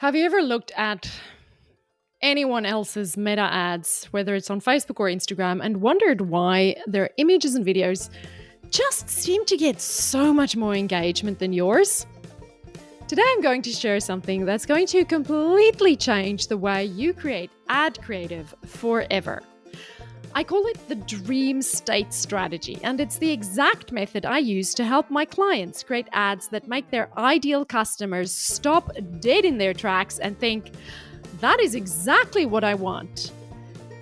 Have you ever looked at anyone else's meta ads, whether it's on Facebook or Instagram, and wondered why their images and videos just seem to get so much more engagement than yours? Today, I'm going to share something that's going to completely change the way you create ad creative forever. I call it the dream state strategy, and it's the exact method I use to help my clients create ads that make their ideal customers stop dead in their tracks and think, that is exactly what I want.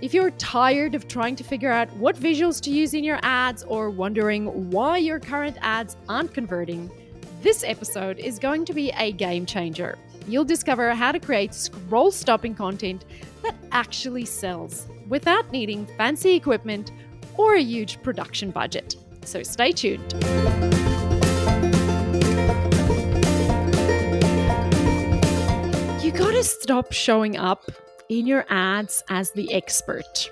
If you're tired of trying to figure out what visuals to use in your ads or wondering why your current ads aren't converting, this episode is going to be a game changer. You'll discover how to create scroll-stopping content that actually sells without needing fancy equipment or a huge production budget. So stay tuned. You gotta stop showing up in your ads as the expert.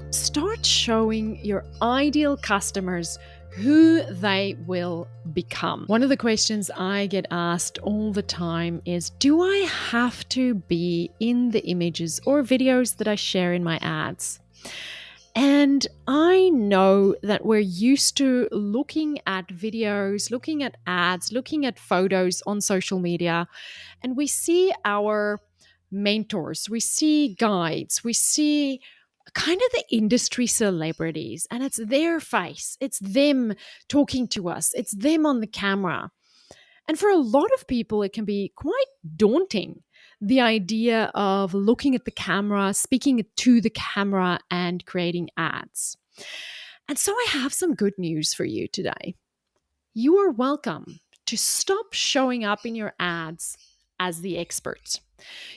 Start showing your ideal customers who they will become. One of the questions I get asked all the time is, do I have to be in the images or videos that I share in my ads? And I know that we're used to looking at videos, looking at ads, looking at photos on social media, and we see our mentors, we see guides, we see kind of the industry celebrities, and it's their face, it's them talking to us, it's them on the camera. And for a lot of people, it can be quite daunting, the idea of looking at the camera, speaking to the camera, and creating ads. And so I have some good news for you today. You are welcome to stop showing up in your ads as the expert.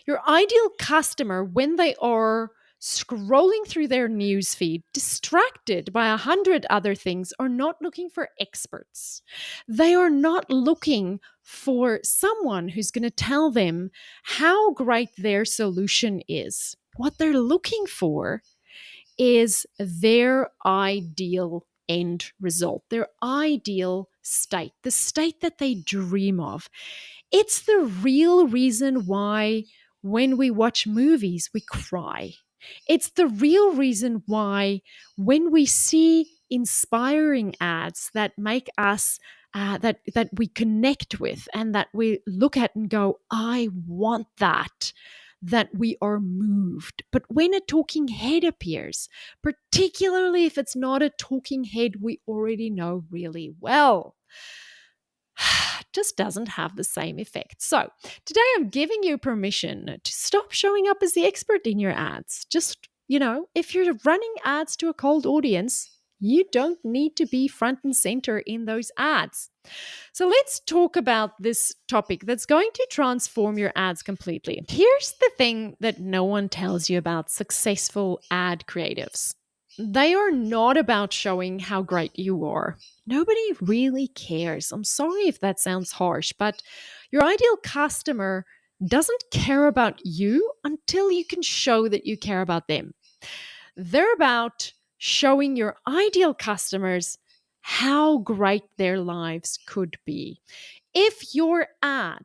Your ideal customer, when they are scrolling through their newsfeed, distracted by 100 other things, are not looking for experts. They are not looking for someone who's going to tell them how great their solution is. What they're looking for is their ideal end result, their ideal state, the state that they dream of. It's the real reason why when we watch movies, we cry. It's the real reason why when we see inspiring ads that make us that we connect with and that we look at and go, I want that, that we are moved. But when a talking head appears, particularly if it's not a talking head we already know really well, just doesn't have the same effect. So today I'm giving you permission to stop showing up as the expert in your ads. Just, if you're running ads to a cold audience, you don't need to be front and center in those ads. So let's talk about this topic that's going to transform your ads completely. Here's the thing that no one tells you about successful ad creatives. They are not about showing how great you are. Nobody really cares. I'm sorry if that sounds harsh, but your ideal customer doesn't care about you until you can show that you care about them. They're about showing your ideal customers how great their lives could be. If your ad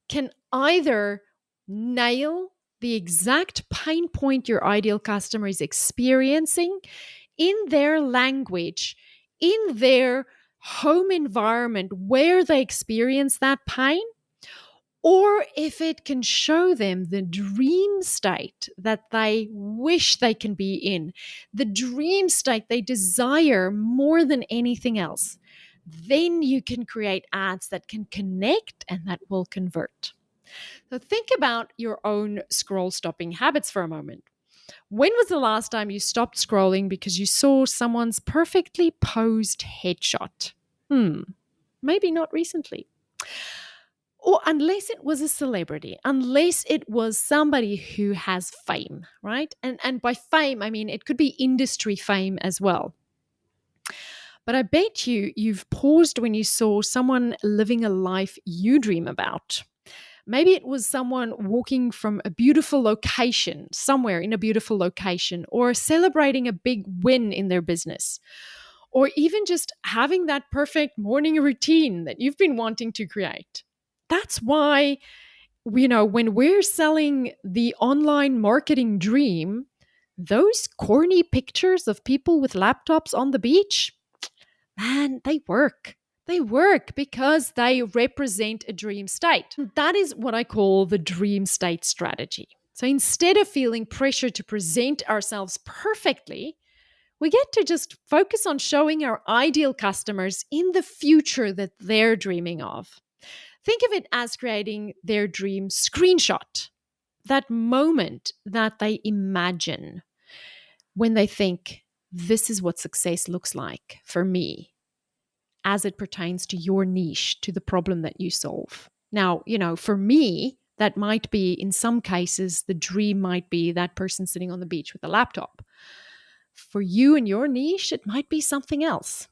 can either nail the exact pain point your ideal customer is experiencing in their language, in their home environment where they experience that pain, or if it can show them the dream state that they wish they can be in, the dream state they desire more than anything else, then you can create ads that can connect and that will convert. So think about your own scroll stopping habits for a moment. When was the last time you stopped scrolling because you saw someone's perfectly posed headshot? Maybe not recently. Or unless it was a celebrity, unless it was somebody who has fame, right? And by fame, I mean it could be industry fame as well. But I bet you've paused when you saw someone living a life you dream about. Maybe it was someone walking from a beautiful location, somewhere in a beautiful location, or celebrating a big win in their business, or even just having that perfect morning routine that you've been wanting to create. That's why When we're selling the online marketing dream, those corny pictures of people with laptops on the beach, man, they work. They work because they represent a dream state. That is what I call the dream state strategy. So instead of feeling pressure to present ourselves perfectly, we get to just focus on showing our ideal customers in the future that they're dreaming of. Think of it as creating their dream screenshot, that moment that they imagine when they think, this is what success looks like for me as it pertains to your niche, to the problem that you solve. Now, for me, that might be, in some cases, the dream might be that person sitting on the beach with a laptop. For you and your niche, it might be something else.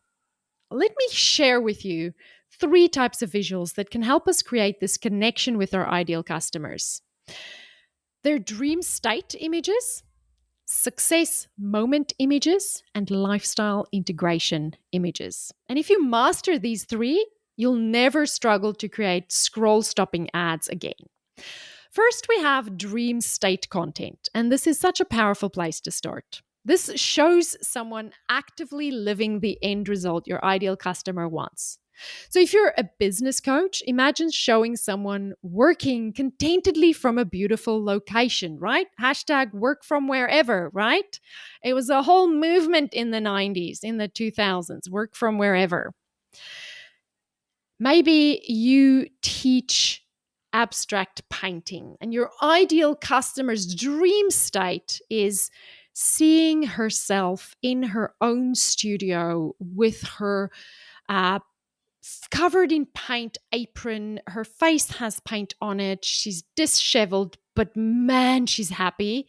Let me share with you 3 types of visuals that can help us create this connection with our ideal customers. They're dream state images, success moment images, and lifestyle integration images. And if you master these 3, you'll never struggle to create scroll stopping ads again. First, we have dream state content, and this is such a powerful place to start. This shows someone actively living the end result your ideal customer wants. So, if you're a business coach, imagine showing someone working contentedly from a beautiful location, right? Hashtag work from wherever, right? It was a whole movement in the 90s, in the 2000s, work from wherever. Maybe you teach abstract painting, and your ideal customer's dream state is seeing herself in her own studio with her uh, covered in paint apron. Her face has paint on it. She's disheveled, but man, she's happy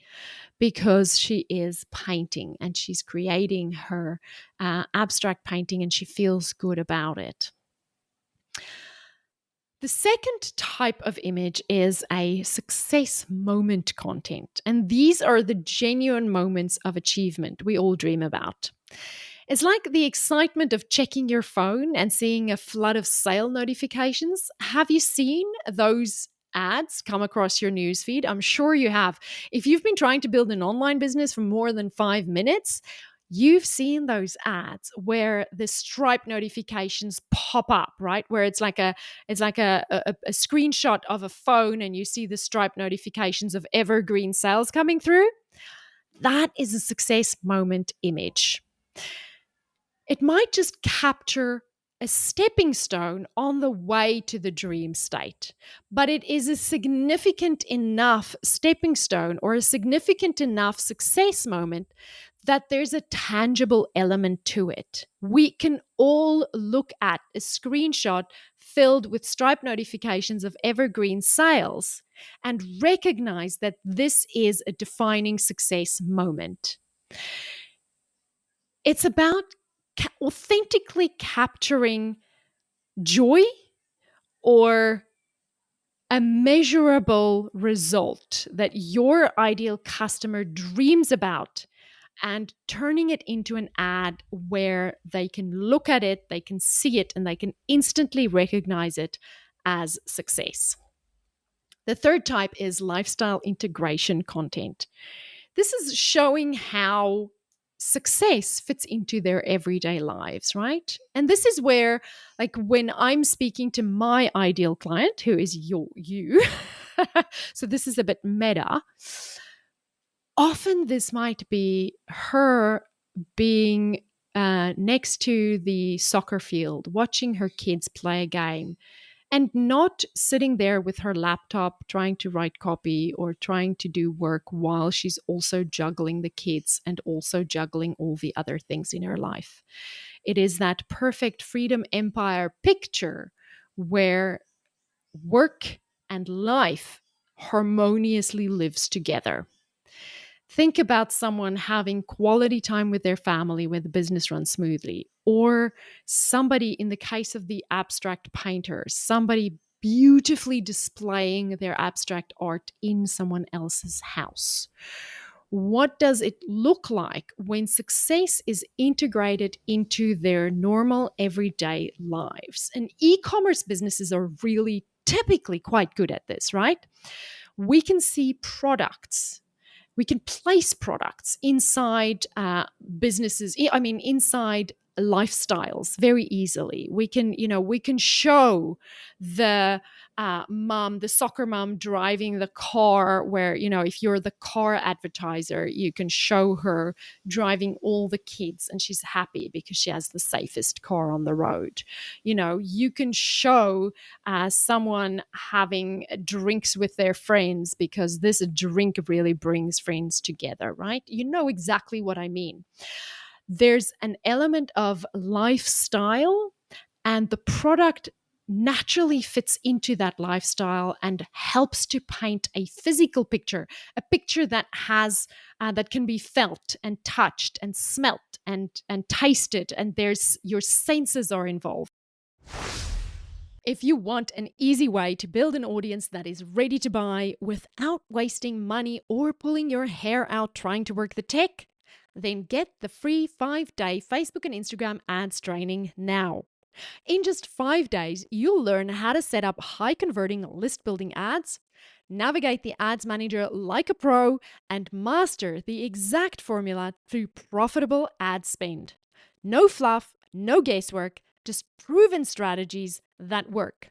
because she is painting and she's creating her abstract painting and she feels good about it. The second type of image is a success moment content. And these are the genuine moments of achievement we all dream about. It's like the excitement of checking your phone and seeing a flood of sale notifications. Have you seen those ads come across your newsfeed? I'm sure you have. If you've been trying to build an online business for more than 5 minutes, you've seen those ads where the Stripe notifications pop up, right? Where it's like a screenshot of a phone and you see the Stripe notifications of evergreen sales coming through. That is a success moment image. It might just capture a stepping stone on the way to the dream state, but it is a significant enough stepping stone or a significant enough success moment that there's a tangible element to it. We can all look at a screenshot filled with Stripe notifications of evergreen sales and recognize that this is a defining success moment. It's about authentically capturing joy or a measurable result that your ideal customer dreams about and turning it into an ad where they can look at it, they can see it, and they can instantly recognize it as success. The third type is lifestyle integration content. This is showing how success fits into their everyday lives, right? And this is where, like, when I'm speaking to my ideal client, who is you, so this is a bit meta, often this might be her being next to the soccer field, watching her kids play a game, and not sitting there with her laptop trying to write copy or trying to do work while she's also juggling the kids and also juggling all the other things in her life. It is that perfect freedom empire picture where work and life harmoniously lives together. Think about someone having quality time with their family when the business runs smoothly, or somebody, in the case of the abstract painter, somebody beautifully displaying their abstract art in someone else's house. What does it look like when success is integrated into their normal everyday lives? And e-commerce businesses are really typically quite good at this, right? We can see products. We can place products inside businesses. I mean, inside lifestyles very easily. We can show the mom, the soccer mom driving the car, where, if you're the car advertiser, you can show her driving all the kids and she's happy because she has the safest car on the road. You can show someone having drinks with their friends because this drink really brings friends together, right? You know exactly what I mean. There's an element of lifestyle, and the product naturally fits into that lifestyle and helps to paint a physical picture, a picture that can be felt and touched and smelt and tasted, and there's your senses are involved. If you want an easy way to build an audience that is ready to buy without wasting money or pulling your hair out trying to work the tech, then get the free 5-day Facebook and Instagram ads training now. In just 5 days, you'll learn how to set up high converting list building ads, navigate the ads manager like a pro, and master the exact formula through profitable ad spend. No fluff, no guesswork, just proven strategies that work.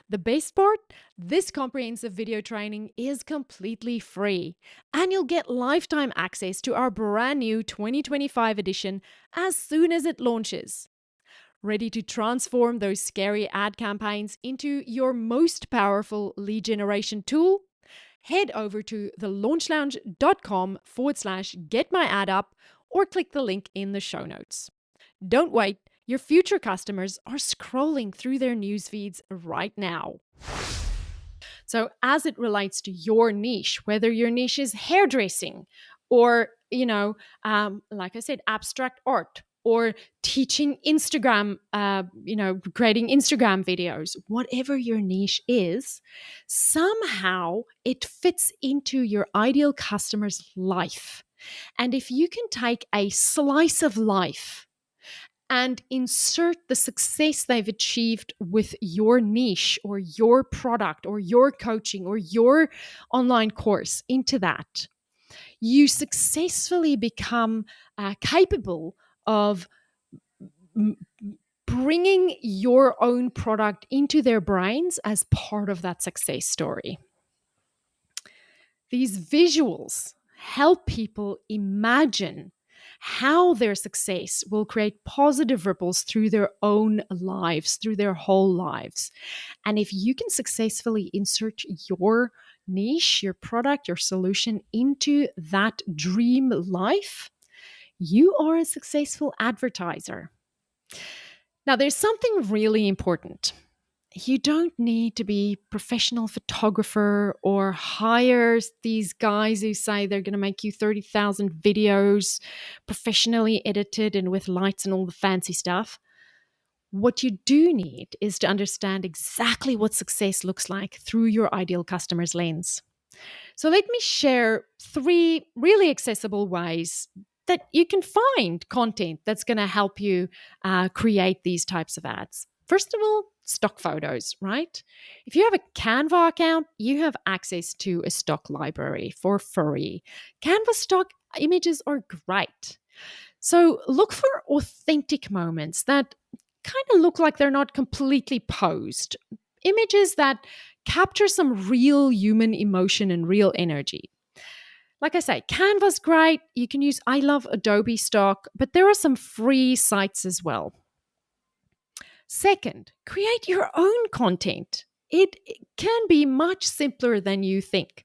The best part? This comprehensive video training is completely free, and you'll get lifetime access to our brand new 2025 edition as soon as it launches. Ready to transform those scary ad campaigns into your most powerful lead generation tool? Head over to thelaunchlounge.com/getmyAdUp or click the link in the show notes. Don't wait. Your future customers are scrolling through their news feeds right now. So, as it relates to your niche, whether your niche is hairdressing or, like I said, abstract art or teaching Instagram, creating Instagram videos, whatever your niche is, somehow it fits into your ideal customer's life. And if you can take a slice of life and insert the success they've achieved with your niche or your product or your coaching or your online course into that, you successfully become capable of bringing your own product into their brains as part of that success story. These visuals help people imagine how their success will create positive ripples through their own lives, through their whole lives. And if you can successfully insert your niche, your product, your solution into that dream life, you are a successful advertiser. Now, there's something really important. You don't need to be professional photographer or hire these guys who say they're going to make you 30,000 videos professionally edited and with lights and all the fancy stuff. What you do need is to understand exactly what success looks like through your ideal customer's lens. So let me share 3 really accessible ways that you can find content that's going to help you create these types of ads. First of all, stock photos, right? If you have a Canva account, you have access to a stock library for free. Canva stock images are great. So look for authentic moments that kind of look like they're not completely posed. Images that capture some real human emotion and real energy. Like I say, Canva's great. You can use, I love Adobe stock, but there are some free sites as well. Second, create your own content. It can be much simpler than you think.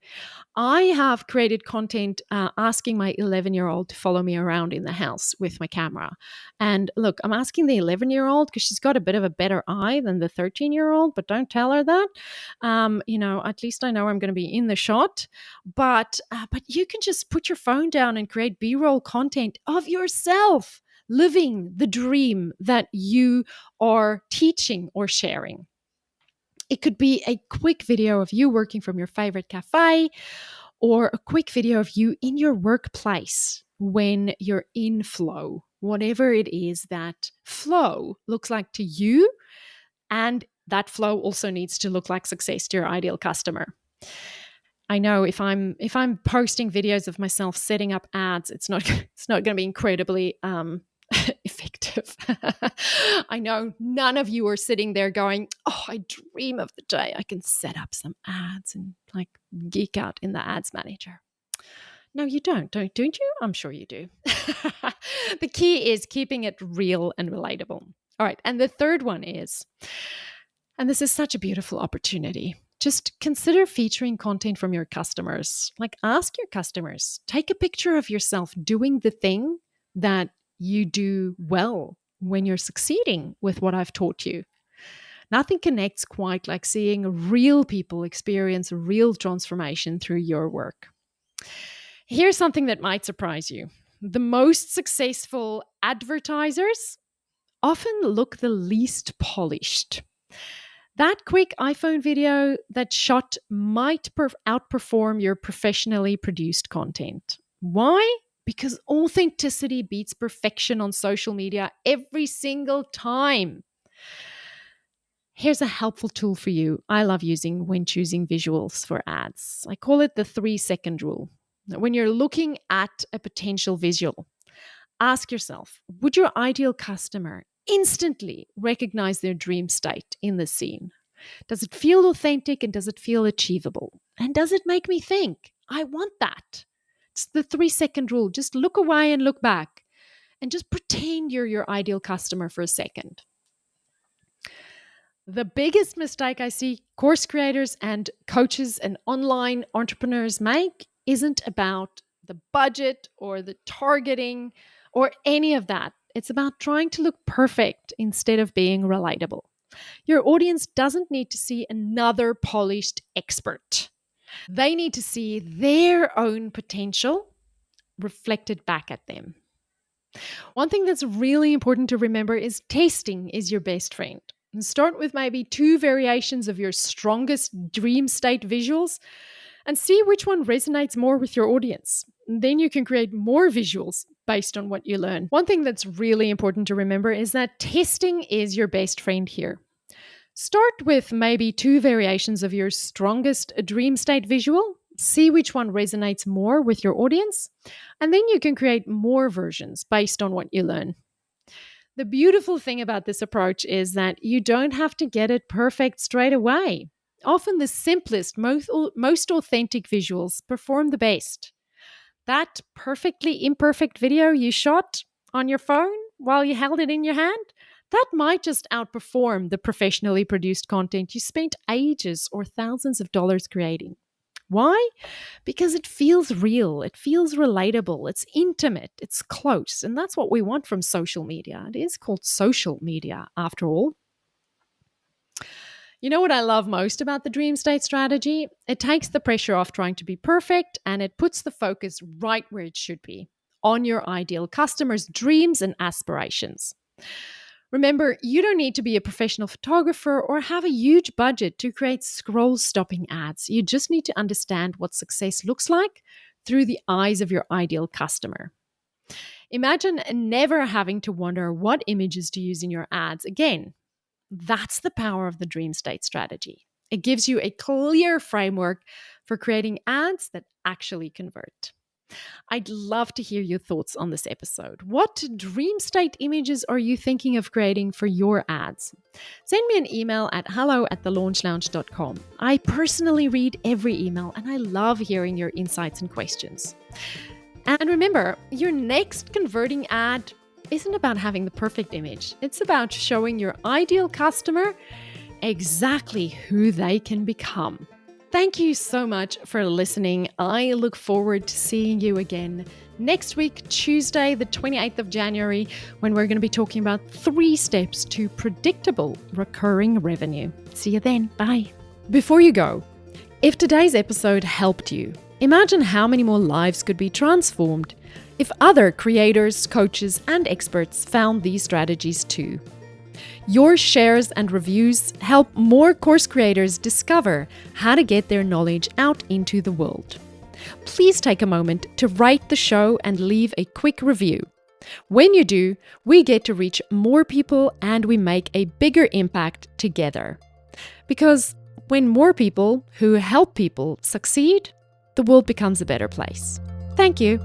I have created content asking my 11-year-old to follow me around in the house with my camera. And look, I'm asking the 11-year-old because she's got a bit of a better eye than the 13-year-old, but don't tell her that. At least I know I'm going to be in the shot. But you can just put your phone down and create B-roll content of yourself living the dream that you are teaching or sharing. It could be a quick video of you working from your favorite cafe or a quick video of you in your workplace when you're in flow, whatever it is that flow looks like to you. And that flow also needs to look like success to your ideal customer. I know if I'm posting videos of myself setting up ads, it's not going to be incredibly effective. I know none of you are sitting there going, "Oh, I dream of the day I can set up some ads and like geek out in the ads manager." No, you don't you? I'm sure you do. The key is keeping it real and relatable. All right, and the third one is, and this is such a beautiful opportunity, just consider featuring content from your customers. Like, ask your customers, take a picture of yourself doing the thing that you do well when you're succeeding with what I've taught you. Nothing connects quite like seeing real people experience real transformation through your work. Here's something that might surprise you. The most successful advertisers often look the least polished. That quick iPhone video that shot might outperform your professionally produced content. Why? Because authenticity beats perfection on social media every single time. Here's a helpful tool for you I love using when choosing visuals for ads. I call it the 3-second rule. When you're looking at a potential visual, ask yourself, would your ideal customer instantly recognize their dream state in the scene? Does it feel authentic and does it feel achievable? And does it make me think, I want that? It's the 3-second rule. Just look away and look back and just pretend you're your ideal customer for a second. The biggest mistake I see course creators and coaches and online entrepreneurs make isn't about the budget or the targeting or any of that. It's about trying to look perfect instead of being relatable. Your audience doesn't need to see another polished expert. They need to see their own potential reflected back at them. One thing that's really important to remember is testing is your best friend. And start with maybe 2 variations of your strongest dream state visuals and see which one resonates more with your audience. And then you can create more visuals based on what you learn. One thing that's really important to remember is that testing is your best friend here. Start with maybe 2 variations of your strongest dream state visual. See which one resonates more with your audience. And then you can create more versions based on what you learn. The beautiful thing about this approach is that you don't have to get it perfect straight away. Often the simplest, most authentic visuals perform the best. That perfectly imperfect video you shot on your phone while you held it in your hand, that might just outperform the professionally produced content you spent ages or thousands of dollars creating. Why? Because it feels real, it feels relatable, it's intimate, it's close, and that's what we want from social media. It is called social media, after all. You know what I love most about the dream state strategy? It takes the pressure off trying to be perfect and it puts the focus right where it should be, on your ideal customers' dreams and aspirations. Remember, you don't need to be a professional photographer or have a huge budget to create scroll-stopping ads. You just need to understand what success looks like through the eyes of your ideal customer. Imagine never having to wonder what images to use in your ads again. That's the power of the dream state strategy. It gives you a clear framework for creating ads that actually convert. I'd love to hear your thoughts on this episode. What dream state images are you thinking of creating for your ads? Send me an email at hello@thelaunchlounge.com. I personally read every email and I love hearing your insights and questions. And remember, your next converting ad isn't about having the perfect image. It's about showing your ideal customer exactly who they can become. Thank you so much for listening. I look forward to seeing you again next week, Tuesday, the 28th of January, when we're going to be talking about 3 steps to predictable recurring revenue. See you then. Bye. Before you go, if today's episode helped you, imagine how many more lives could be transformed if other creators, coaches, and experts found these strategies too. Your shares and reviews help more course creators discover how to get their knowledge out into the world. Please take a moment to rate the show and leave a quick review. When you do, we get to reach more people and we make a bigger impact together. Because when more people who help people succeed, the world becomes a better place. Thank you.